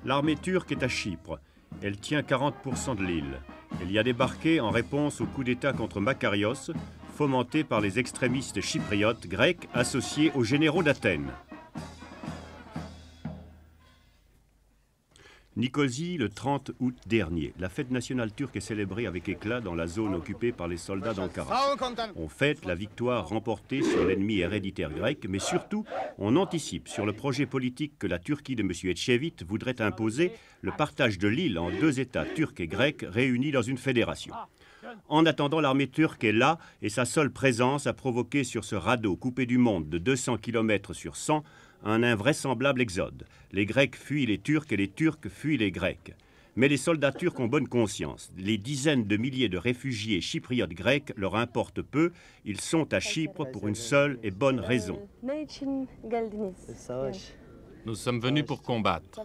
L'armée turque est à Chypre. Elle tient 40% de l'île. Elle y a débarqué en réponse au coup d'État contre Makarios, fomenté par les extrémistes chypriotes grecs associés aux généraux d'Athènes. Nicosie, le 30 août dernier. La fête nationale turque est célébrée avec éclat dans la zone occupée par les soldats d'Ankara. On fête la victoire remportée sur l'ennemi héréditaire grec, mais surtout, on anticipe sur le projet politique que la Turquie de M. Ecevit voudrait imposer, le partage de l'île en deux États turcs et grecs réunis dans une fédération. En attendant, l'armée turque est là et sa seule présence a provoqué sur ce radeau coupé du monde de 200 km sur 100 un invraisemblable exode. Les Grecs fuient les Turcs et les Turcs fuient les Grecs. Mais les soldats turcs ont bonne conscience. Les dizaines de milliers de réfugiés chypriotes grecs leur importent peu. Ils sont à Chypre pour une seule et bonne raison. Nous sommes venus pour combattre.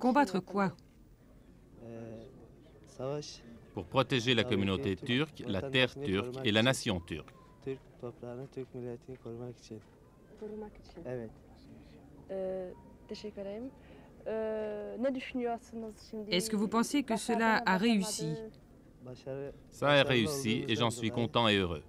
Combattre quoi? Pour protéger la communauté turque, la terre turque et la nation turque. Est-ce que vous pensez que cela a réussi? Ça a réussi et j'en suis content et heureux.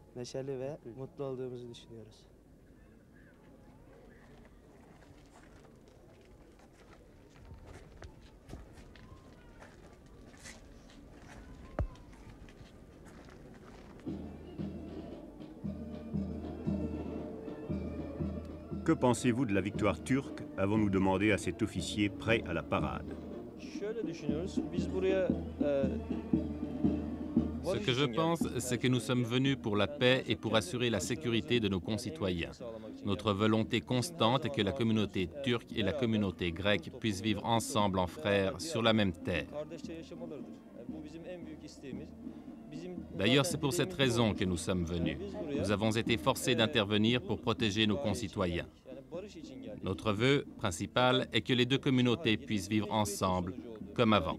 Que pensez-vous de la victoire turque? Avons-nous demandé à cet officier prêt à la parade. Ce que je pense, c'est que nous sommes venus pour la paix et pour assurer la sécurité de nos concitoyens. Notre volonté constante est que la communauté turque et la communauté grecque puissent vivre ensemble en frères sur la même terre. D'ailleurs, c'est pour cette raison que nous sommes venus. Nous avons été forcés d'intervenir pour protéger nos concitoyens. Notre vœu principal est que les deux communautés puissent vivre ensemble comme avant.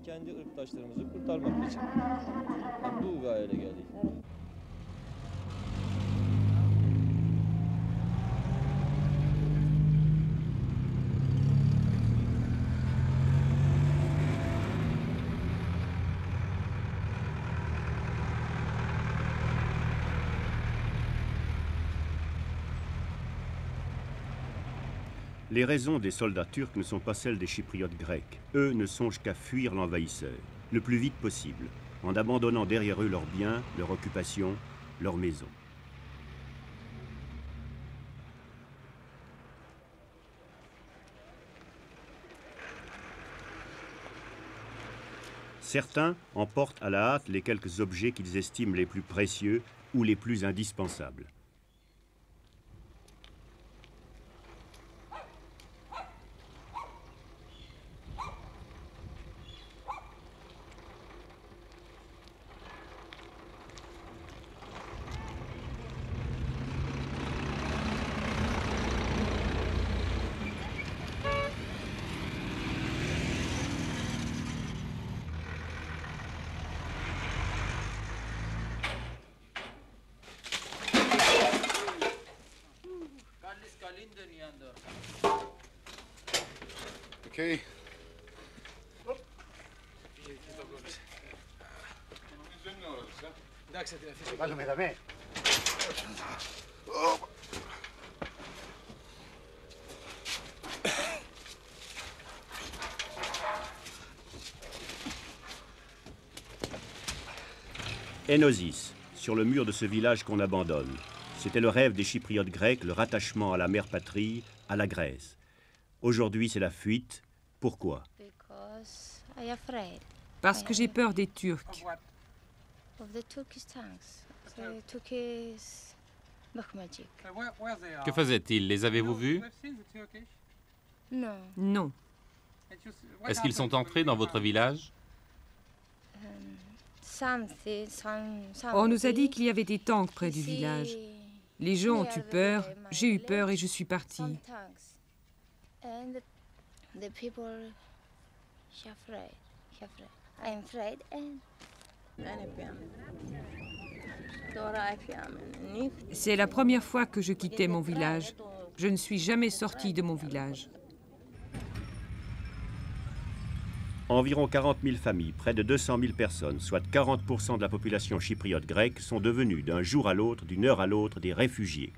Les raisons des soldats turcs ne sont pas celles des Chypriotes grecs. Eux ne songent qu'à fuir l'envahisseur, le plus vite possible, en abandonnant derrière eux leurs biens, leur occupation, leurs maisons. Certains emportent à la hâte les quelques objets qu'ils estiment les plus précieux ou les plus indispensables. Okay. Enosis, sur le mur de ce village qu'on abandonne. C'était le rêve des Chypriotes grecs, le rattachement à la mère patrie, à la Grèce. Aujourd'hui, c'est la fuite. Pourquoi? Parce que j'ai peur des Turcs. Que faisaient-ils? Les avez-vous vus? Non. Est-ce qu'ils sont entrés dans votre village? On nous a dit qu'il y avait des tanks près du village. Les gens ont eu peur, j'ai eu peur et je suis partie. C'est la première fois que je quittais mon village. Je ne suis jamais sortie de mon village. Environ 40 000 familles, près de 200 000 personnes, soit 40% de la population chypriote grecque, sont devenues d'un jour à l'autre, d'une heure à l'autre, des réfugiés.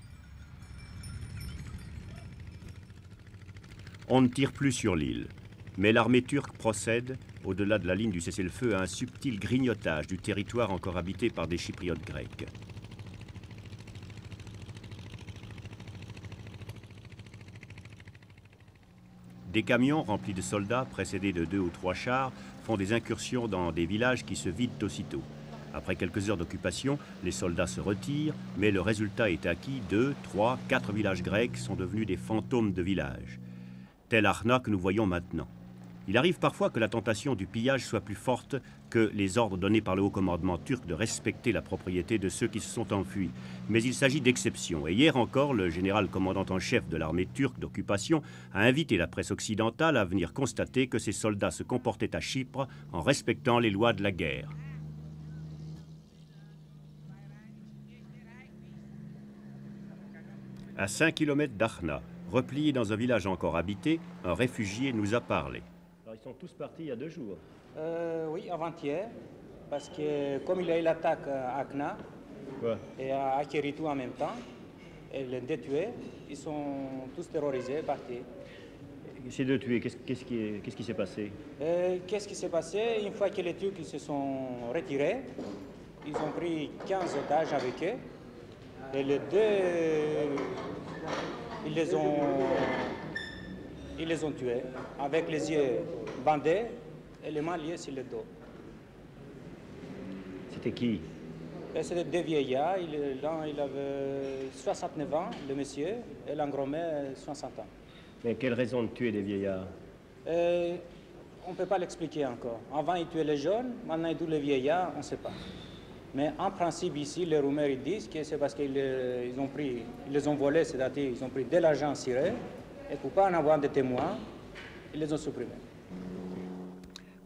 On ne tire plus sur l'île, mais l'armée turque procède, au-delà de la ligne du cessez-le-feu, à un subtil grignotage du territoire encore habité par des chypriotes grecs. Des camions remplis de soldats, précédés de 2 ou 3 chars, font des incursions dans des villages qui se vident aussitôt. Après quelques heures d'occupation, les soldats se retirent, mais le résultat est acquis. 2, 3, 4 villages grecs sont devenus des fantômes de villages. Tel Arna que nous voyons maintenant. Il arrive parfois que la tentation du pillage soit plus forte que les ordres donnés par le haut commandement turc de respecter la propriété de ceux qui se sont enfuis. Mais il s'agit d'exceptions. Et hier encore, le général commandant en chef de l'armée turque d'occupation a invité la presse occidentale à venir constater que ses soldats se comportaient à Chypre en respectant les lois de la guerre. À 5 km d'Arna, replié dans un village encore habité, un réfugié nous a parlé. Alors ils sont tous partis il y a 2 jours. Oui, avant-hier, parce que comme il y a eu l'attaque à Akna et à Akeritu en même temps, et les deux tués, ils sont tous terrorisés, partis. Ces 2 tués, qu'est-ce qui s'est passé? Qu'est-ce qui s'est passé? Une fois que les Turcs se sont retirés, ils ont pris 15 otages avec eux, et les 2, ils les ont tués, avec les yeux bandés et les mains liées sur le dos. C'était qui? C'était 2 vieillards. L'un, il avait 69 ans, le monsieur, et l'engromé, 60 ans. Mais quelle raison de tuer des vieillards? On ne peut pas l'expliquer encore. Avant, ils tuaient les jeunes, maintenant, ils tuent les vieillards, on ne sait pas. Mais en principe, ici, les rumeurs ils disent que c'est parce qu'ils les ont volés, c'est-à-dire qu'ils ont pris de l'argent sur eux, et pour ne pas en avoir de témoins, ils les ont supprimés.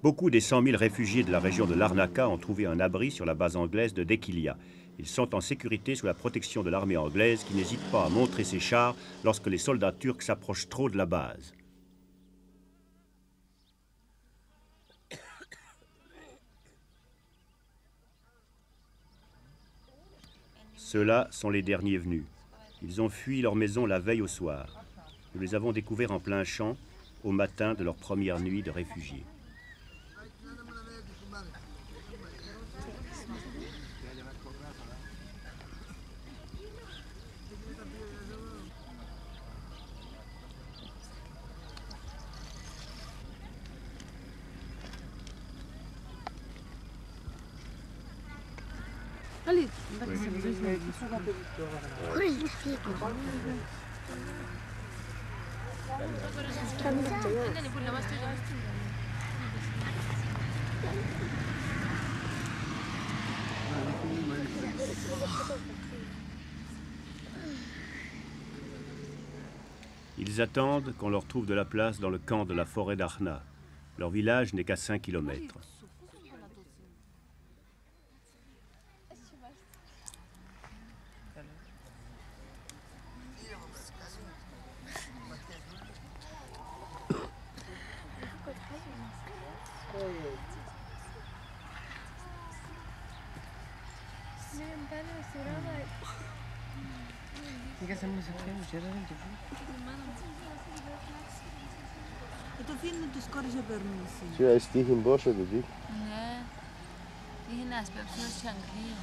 Beaucoup des 100 000 réfugiés de la région de Larnaca ont trouvé un abri sur la base anglaise de Dekilia. Ils sont en sécurité sous la protection de l'armée anglaise qui n'hésite pas à montrer ses chars lorsque les soldats turcs s'approchent trop de la base. Ceux-là sont les derniers venus. Ils ont fui leur maison la veille au soir. Nous les avons découverts en plein champ, au matin de leur première nuit de réfugiés. Ils attendent qu'on leur trouve de la place dans le camp de la forêt d'Arna. Leur village n'est qu'à 5 kilomètres. Το αφήνουν τους κόρες να παίρνουν εσύ. Σιωά στίχην πόσο το τι. Ναι. Είχε να σπέψουν στη Αγγλία.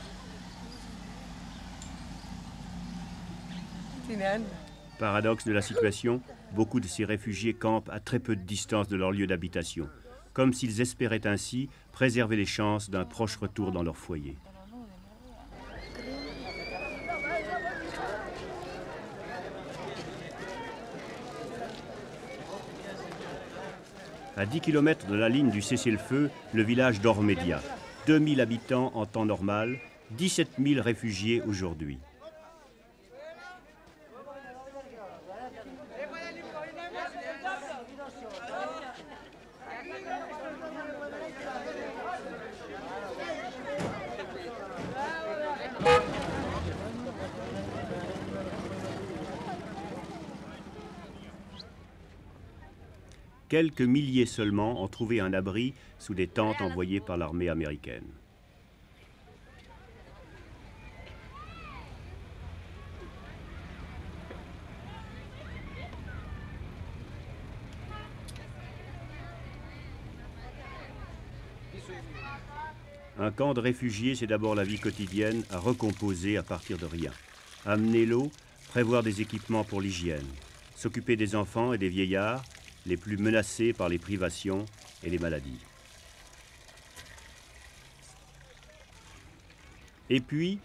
Paradoxe de la situation, beaucoup de ces réfugiés campent à très peu de distance de leur lieu d'habitation, comme s'ils espéraient ainsi préserver les chances d'un proche retour dans leur foyer. À 10 km de la ligne du cessez-le-feu, le village d'Ormédia. 2000 habitants en temps normal, 17 000 réfugiés aujourd'hui. Quelques milliers seulement ont trouvé un abri sous des tentes envoyées par l'armée américaine. Un camp de réfugiés, c'est d'abord la vie quotidienne à recomposer à partir de rien. Amener l'eau, prévoir des équipements pour l'hygiène, s'occuper des enfants et des vieillards, les plus menacés par les privations et les maladies. Et puis,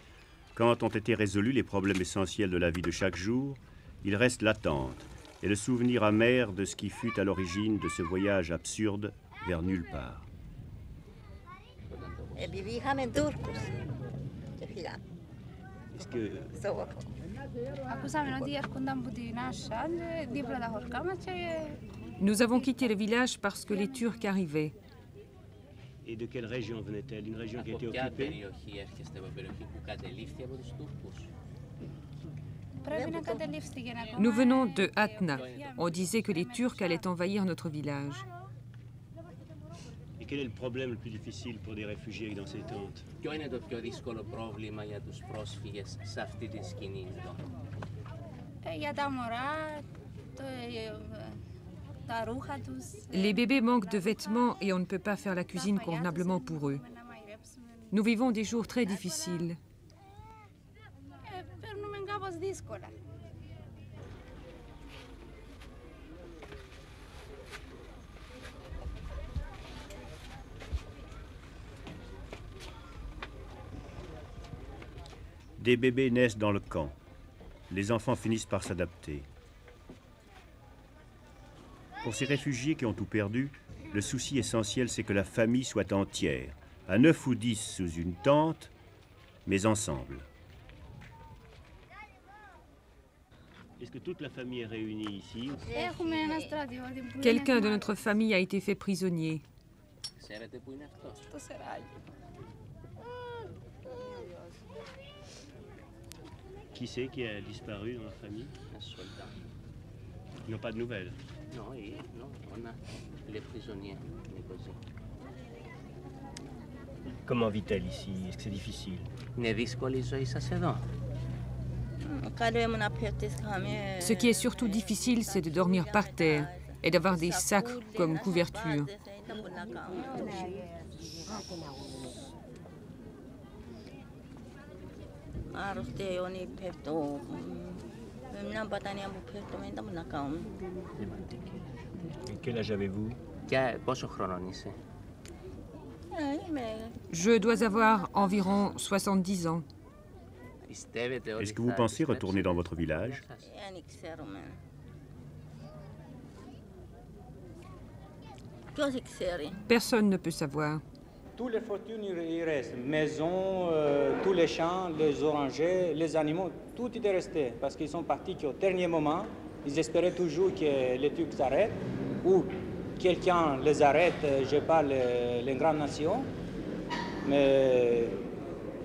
quand ont été résolus les problèmes essentiels de la vie de chaque jour, il reste l'attente et le souvenir amer de ce qui fut à l'origine de ce voyage absurde vers nulle part. Est-ce que... Nous avons quitté le village parce que les Turcs arrivaient. Et de quelle région venait-elle? Une région qui était occupée? Nous venons de Atna. On disait que les Turcs allaient envahir notre village. Et quel est le problème le plus difficile pour des réfugiés dans ces tentes? Les bébés manquent de vêtements et on ne peut pas faire la cuisine convenablement pour eux. Nous vivons des jours très difficiles. Des bébés naissent dans le camp. Les enfants finissent par s'adapter. Pour ces réfugiés qui ont tout perdu, le souci essentiel, c'est que la famille soit entière, à 9 ou 10 sous une tente, mais ensemble. Est-ce que toute la famille est réunie ici? Quelqu'un de notre famille a été fait prisonnier. Qui c'est qui a disparu dans la famille? Ils n'ont pas de nouvelles? Non, on a les prisonniers. Comment vit-elle ici? Est-ce que c'est difficile? Ce qui est surtout difficile, c'est de dormir par terre et d'avoir des sacs comme couverture. Et quel âge avez-vous? Je dois avoir environ 70 ans. Est-ce que vous pensez retourner dans votre village? Personne ne peut savoir. Tous les fortunes, il reste. Maisons, tous les champs, les orangers, les animaux, tout est resté. Parce qu'ils sont partis qu'au dernier moment, ils espéraient toujours que les Turcs s'arrêtent ou quelqu'un les arrête, je parle les grandes nations. Mais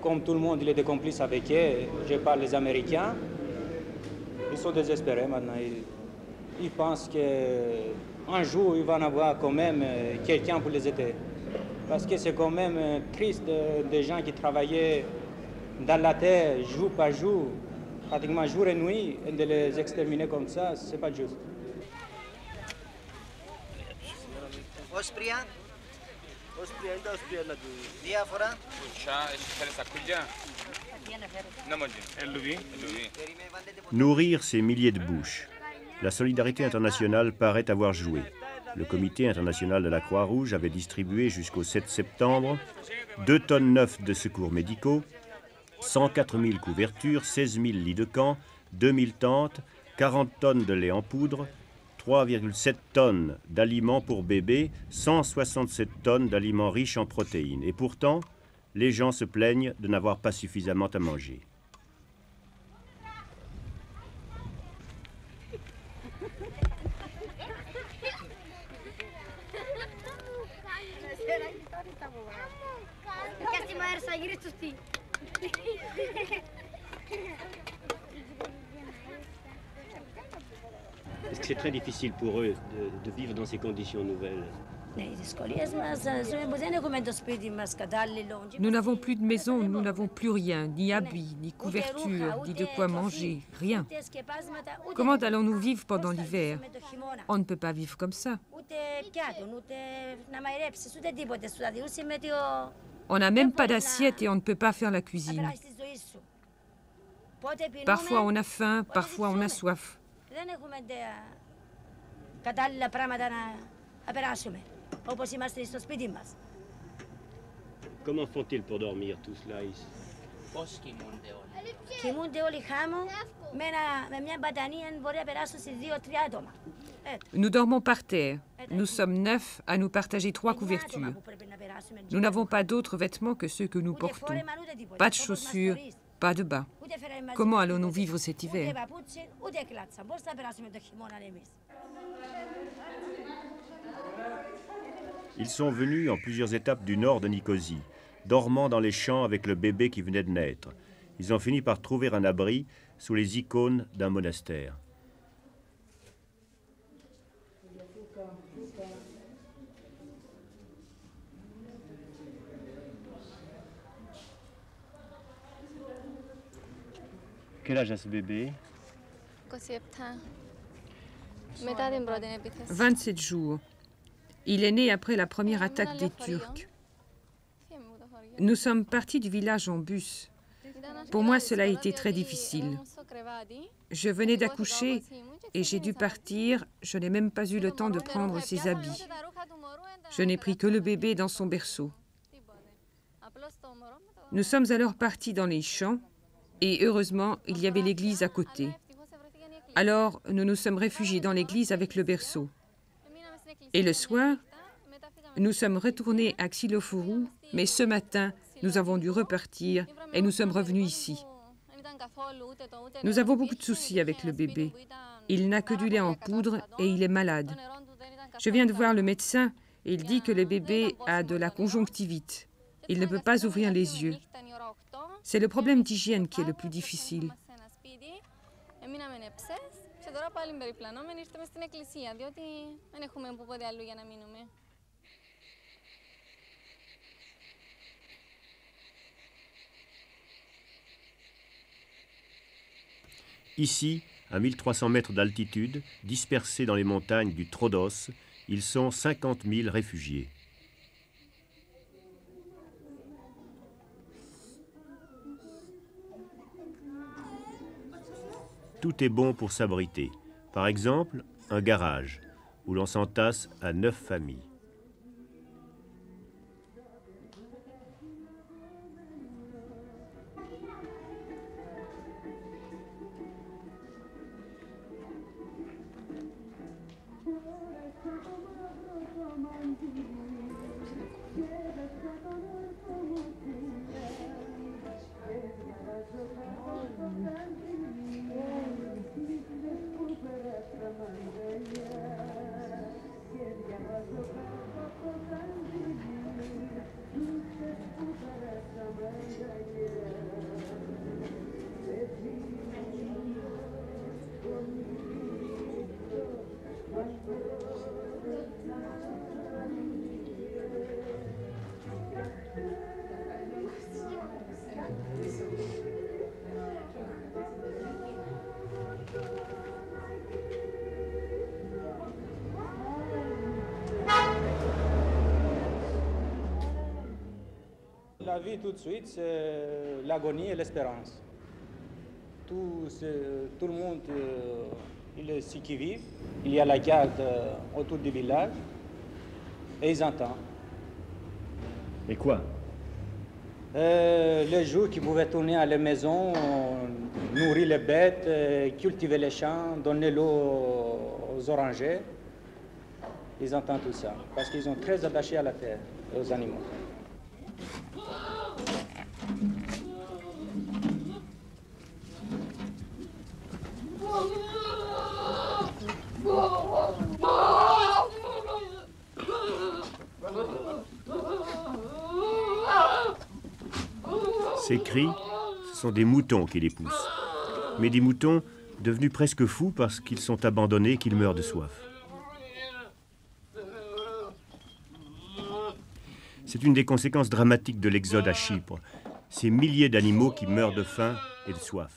comme tout le monde il était complice avec eux, je parle les Américains, ils sont désespérés maintenant. Ils pensent qu'un jour, il va en avoir quand même quelqu'un pour les aider. Parce que c'est quand même triste des gens qui travaillaient dans la terre jour par jour, pratiquement jour et nuit, et de les exterminer comme ça, c'est pas juste. Nourrir ces milliers de bouches. La solidarité internationale paraît avoir joué. Le Comité international de la Croix-Rouge avait distribué jusqu'au 7 septembre 2,9 tonnes de secours médicaux, 104 000 couvertures, 16 000 lits de camp, 2 000 tentes, 40 tonnes de lait en poudre, 3,7 tonnes d'aliments pour bébés, 167 tonnes d'aliments riches en protéines. Et pourtant, les gens se plaignent de n'avoir pas suffisamment à manger. Est-ce que c'est très difficile pour eux de vivre dans ces conditions nouvelles? Nous n'avons plus de maison, nous n'avons plus rien, ni habits, ni couverture, ni de quoi manger, rien. Comment allons-nous vivre pendant l'hiver? On ne peut pas vivre comme ça. On n'a même pas d'assiette et on ne peut pas faire la cuisine. Parfois on a faim, parfois on a soif. Comment font-ils pour dormir tout cela ici? Nous dormons par terre. Nous sommes 9 à nous partager 3 couvertures. Nous n'avons pas d'autres vêtements que ceux que nous portons. Pas de chaussures, pas de bas. Comment allons-nous vivre cet hiver? Ils sont venus en plusieurs étapes du nord de Nicosie, dormant dans les champs avec le bébé qui venait de naître. Ils ont fini par trouver un abri sous les icônes d'un monastère. Quel âge a ce bébé? 27 jours. Il est né après la première attaque des Turcs. Nous sommes partis du village en bus. Pour moi, cela a été très difficile. Je venais d'accoucher et j'ai dû partir. Je n'ai même pas eu le temps de prendre ses habits. Je n'ai pris que le bébé dans son berceau. Nous sommes alors partis dans les champs et heureusement, il y avait l'église à côté. Alors, nous nous sommes réfugiés dans l'église avec le berceau. Et le soir, nous sommes retournés à Xylophorou, mais ce matin, nous avons dû repartir et nous sommes revenus ici. Nous avons beaucoup de soucis avec le bébé. Il n'a que du lait en poudre et il est malade. Je viens de voir le médecin et il dit que le bébé a de la conjonctivite. Il ne peut pas ouvrir les yeux. C'est le problème d'hygiène qui est le plus difficile. Ici, à 1300 mètres d'altitude, dispersés dans les montagnes du Troodos, ils sont 50 000 réfugiés. Tout est bon pour s'abriter. Par exemple, un garage, où l'on s'entasse à 9 familles. La vie tout de suite, c'est l'agonie et l'espérance. Tout le monde, il est ici qui vit. Il y a la garde autour du village et ils entendent. Et quoi? Les jours qu'ils pouvaient tourner à la maison, nourrir les bêtes, cultiver les champs, donner l'eau aux orangers. Ils entendent tout ça parce qu'ils sont très attachés à la terre et aux animaux. Ces cris, ce sont des moutons qui les poussent. Mais des moutons devenus presque fous parce qu'ils sont abandonnés et qu'ils meurent de soif. C'est une des conséquences dramatiques de l'exode à Chypre, ces milliers d'animaux qui meurent de faim et de soif.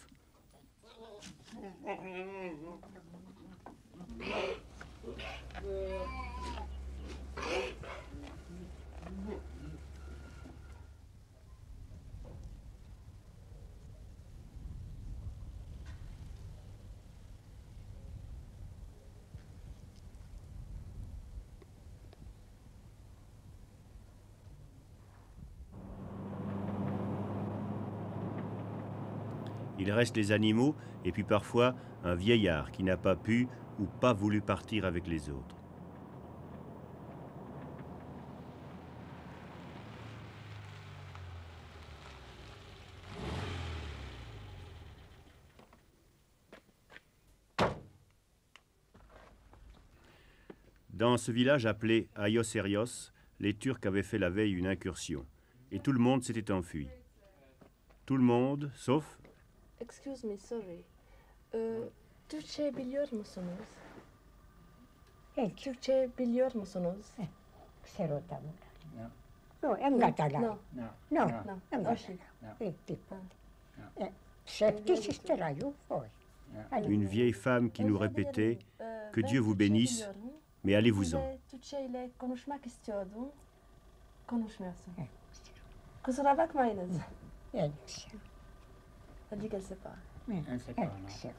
Il reste les animaux et puis parfois un vieillard qui n'a pas pu ou pas voulu partir avec les autres. Dans ce village appelé Ayoserios, les Turcs avaient fait la veille une incursion et tout le monde s'était enfui. Tout le monde, sauf... Excuse me, sorry. Türkçe biliyor musunuz? Türkçe biliyor musunuz? Serotamura. No, engatala. No. No, No. engatala. Septicisterayu foi. Une vieille femme qui nous répétait « Que Dieu vous bénisse, mais allez-vous-en ». Türkçe ile konuşmak istiyordum. Konuşmuyorsun. Kusura bakmayınız. Elle dit qu'elle ne sait pas. Elle ne sait pas, non.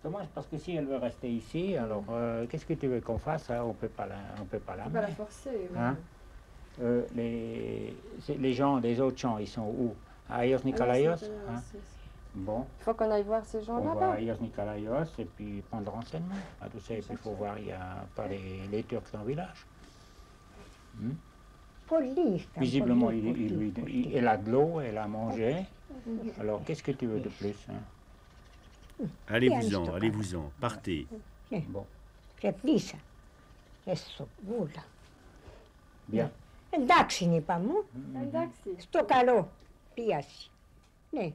Dommage, parce que si elle veut rester ici, alors qu'est-ce que tu veux qu'on fasse, hein? On ne peut pas la On peut pas la forcer. Hein? Les gens des autres champs, ils sont où? À Ayos Nikolaios, hein? Bon. Il faut qu'on aille voir ces gens On là-bas. va à Ayos Nikolaios et puis prendre renseignement. Ah, tout ça, et puis il faut voir, il n'y a pas les Turcs dans le village. Visiblement, elle a de l'eau, elle a mangé. Alors, qu'est-ce que tu veux de plus, hein? Allez-vous-en, allez-vous-en, partez. Bon. Bien. Εντάξει είναι είπαμε. Εντάξει. Στο καλό. Πίαση. Ναι.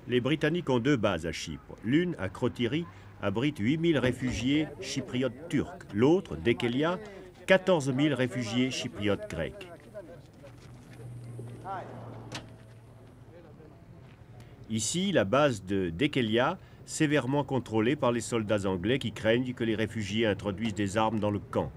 Les Britanniques ont deux bases à Chypre. L'une, à Krotiri, abrite 8000 réfugiés chypriotes turcs. L'autre, Dekelia, 14 000 réfugiés chypriotes grecs. Ici, la base de Dekelia, sévèrement contrôlée par les soldats anglais qui craignent que les réfugiés introduisent des armes dans le camp.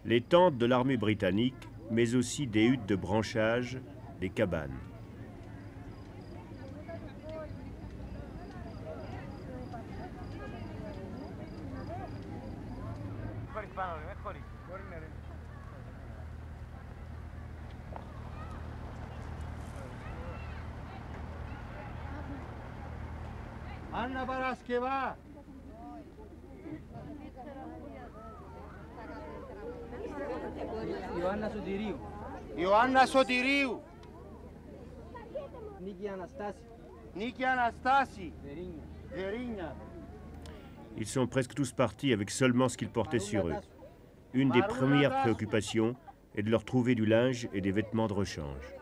Les tentes de l'armée britannique, mais aussi des huttes de branchage, des cabanes. Anna Paraskeva. Ioanna Sotiriou. Ioanna Sotiriou. Niki Anastasi. Niki Anastasi. Verigna. Ils sont presque tous partis avec seulement ce qu'ils portaient sur eux. Une des premières préoccupations est de leur trouver du linge et des vêtements de rechange.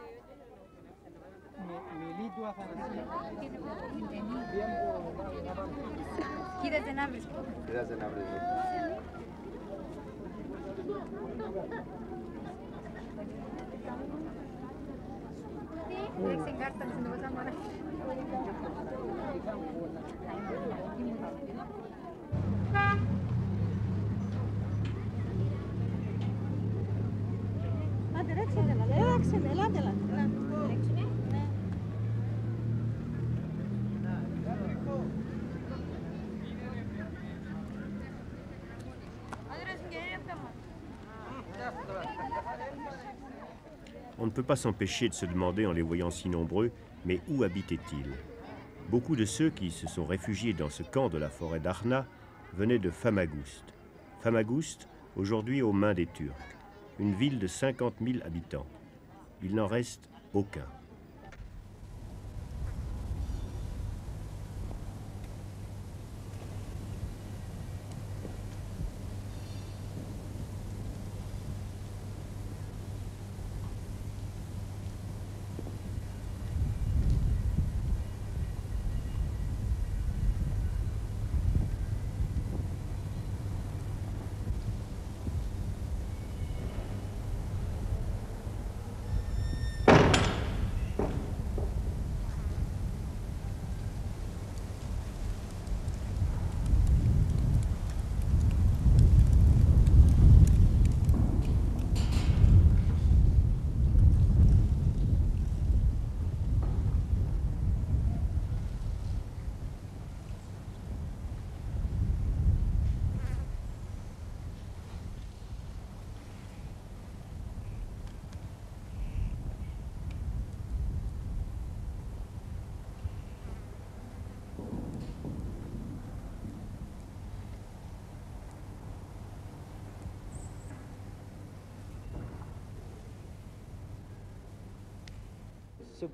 On ne peut pas s'empêcher de se demander en les voyant si nombreux, mais où habitaient-ils? Beaucoup de ceux qui se sont réfugiés dans ce camp de la forêt d'Arna venaient de Famagust. Famagust, aujourd'hui aux mains des Turcs, une ville de 50 000 habitants. Il n'en reste aucun.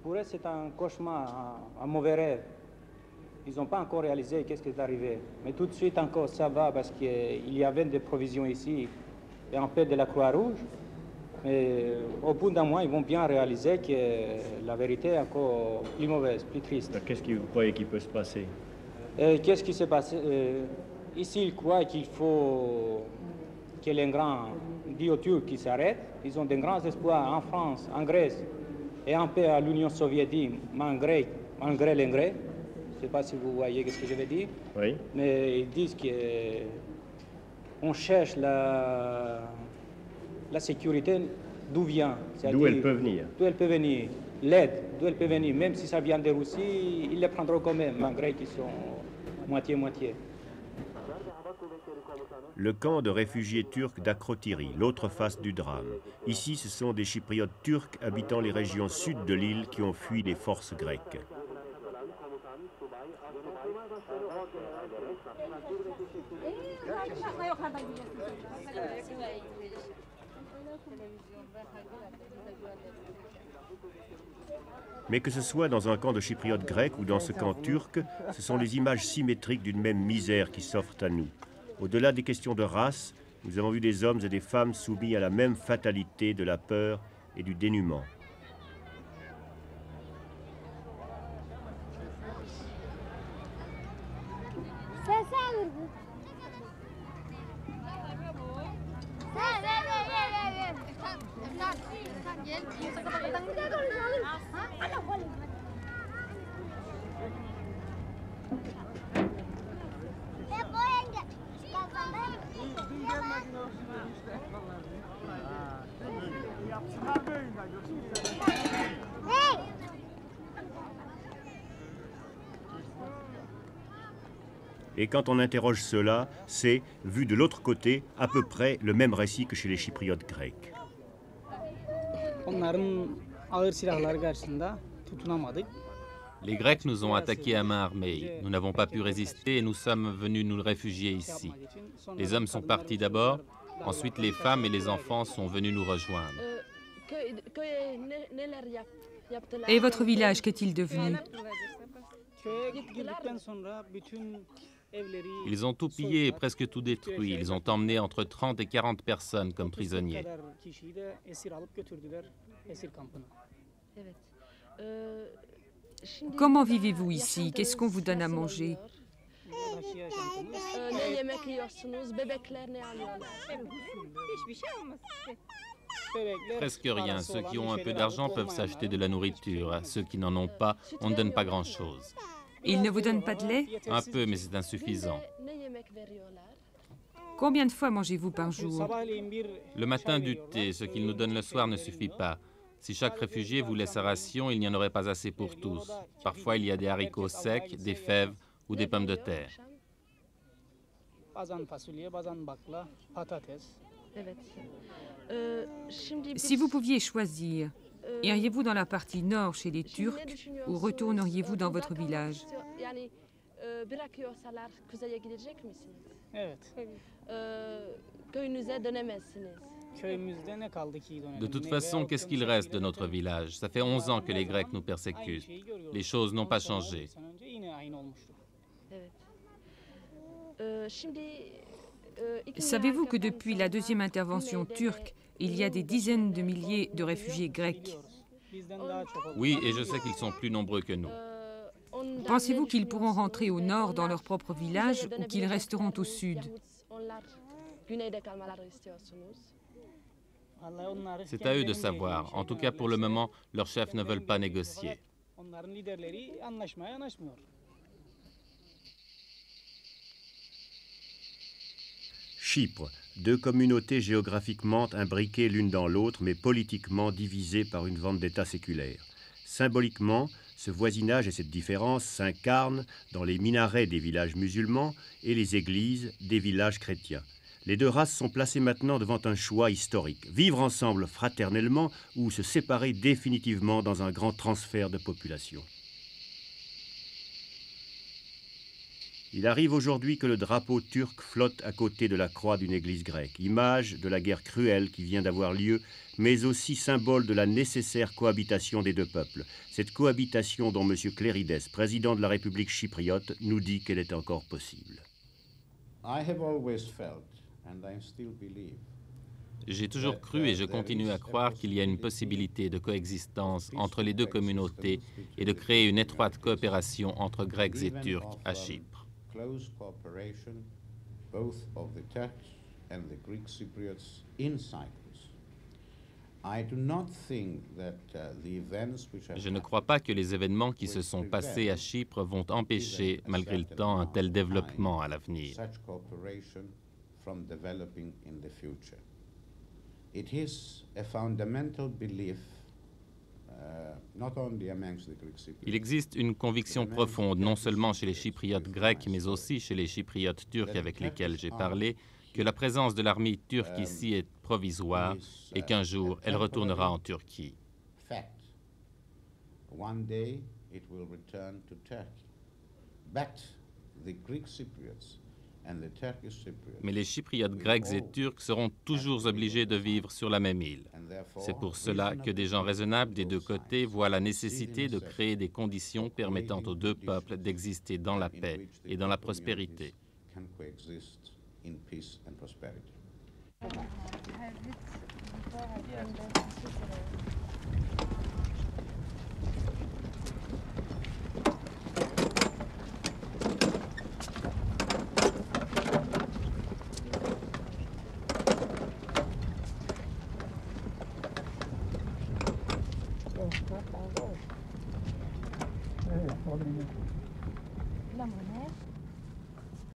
Pour eux, c'est un cauchemar, un mauvais rêve. Ils n'ont pas encore réalisé qu'est-ce qui est arrivé. Mais tout de suite encore, ça va parce qu'il y avait des provisions ici et un peu de la Croix-Rouge. Mais au bout d'un mois, ils vont bien réaliser que la vérité est encore plus mauvaise, plus triste. Qu'est-ce que vous croyez qu'il peut se passer? Qu'est-ce qui s'est passé? Ici, ils croient qu'il faut que les grands dits aux Turcs qui s'arrêtent. Ils ont de grands espoirs en France, en Grèce et un peu à l'Union soviétique, malgré l'engrais. Je ne sais pas si vous voyez ce que je veux dire. Oui. Mais ils disent qu'on cherche la sécurité d'où vient. D'où elle peut venir. D'où elle peut venir. L'aide, d'où elle peut venir. Même si ça vient de Russie, ils les prendront quand même, malgré qu'ils sont moitié-moitié. Le camp de réfugiés turcs d'Akrotiri, l'autre face du drame. Ici, ce sont des Chypriotes turcs habitant les régions sud de l'île qui ont fui les forces grecques. Mais que ce soit dans un camp de Chypriotes grecs ou dans ce camp turc, ce sont les images symétriques d'une même misère qui s'offrent à nous. Au-delà des questions de race, nous avons vu des hommes et des femmes soumis à la même fatalité de la peur et du dénuement. Et quand on interroge cela, c'est, vu de l'autre côté, à peu près le même récit que chez les Chypriotes grecs. Les Grecs nous ont attaqués à main armée. Nous n'avons pas pu résister et nous sommes venus nous réfugier ici. Les hommes sont partis d'abord, ensuite les femmes et les enfants sont venus nous rejoindre. Et votre village, qu'est-il devenu? Ils ont tout pillé et presque tout détruit. Ils ont emmené entre 30 et 40 personnes comme prisonniers. Comment vivez-vous ici? Qu'est-ce qu'on vous donne à manger? Presque rien. Ceux qui ont un peu d'argent peuvent s'acheter de la nourriture. À ceux qui n'en ont pas, on ne donne pas grand-chose. Ils ne vous donnent pas de lait? Un peu, mais c'est insuffisant. Combien de fois mangez-vous par jour? Le matin du thé, ce qu'ils nous donnent le soir ne suffit pas. Si chaque réfugié voulait sa ration, il n'y en aurait pas assez pour tous. Parfois, il y a des haricots secs, des fèves ou des pommes de terre. Si vous pouviez choisir Iriez-vous dans la partie nord chez les Turcs ou retourneriez-vous dans votre village? De toute façon, qu'est-ce qu'il reste de notre village? Ça fait 11 ans que les Grecs nous persécutent. Les choses n'ont pas changé. Savez-vous que depuis la deuxième intervention turque, il y a des dizaines de milliers de réfugiés grecs? Oui, et je sais qu'ils sont plus nombreux que nous. Pensez-vous qu'ils pourront rentrer au nord dans leur propre village ou qu'ils resteront au sud? C'est à eux de savoir. En tout cas, pour le moment, leurs chefs ne veulent pas négocier. Chypre, deux communautés géographiquement imbriquées l'une dans l'autre, mais politiquement divisées par une vendetta séculaire. Symboliquement, ce voisinage et cette différence s'incarnent dans les minarets des villages musulmans et les églises des villages chrétiens. Les deux races sont placées maintenant devant un choix historique. Vivre ensemble fraternellement ou se séparer définitivement dans un grand transfert de population. Il arrive aujourd'hui que le drapeau turc flotte à côté de la croix d'une église grecque, image de la guerre cruelle qui vient d'avoir lieu, mais aussi symbole de la nécessaire cohabitation des deux peuples. Cette cohabitation dont M. Clérides, président de la République chypriote, nous dit qu'elle est encore possible. J'ai toujours cru et je continue à croire qu'il y a une possibilité de coexistence entre les deux communautés et de créer une étroite coopération entre Grecs et Turcs à Chypre. Close cooperation, both of the Turks and the Greek Cypriots in Cyprus. I do not think that the events which have Je ne crois pas que les événements qui se sont passés à Chypre vont empêcher, malgré le temps, un tel développement à l'avenir. such cooperation from developing in the future. It is a fundamental belief. Il existe une conviction profonde, non seulement chez les Chypriotes grecs, mais aussi chez les Chypriotes turcs avec lesquels j'ai parlé, que la présence de l'armée turque ici est provisoire et qu'un jour, elle retournera en Turquie. One day it will return to Turkey. But the Greek Cypriots and the Turkish Cypriots, Mais les Chypriotes grecs et turcs seront toujours obligés de vivre sur la même île. C'est pour cela que des gens raisonnables des deux côtés voient la nécessité de créer des conditions permettant aux deux peuples d'exister dans la paix et dans la prospérité. can coexist in peace and prosperity. La monnaie.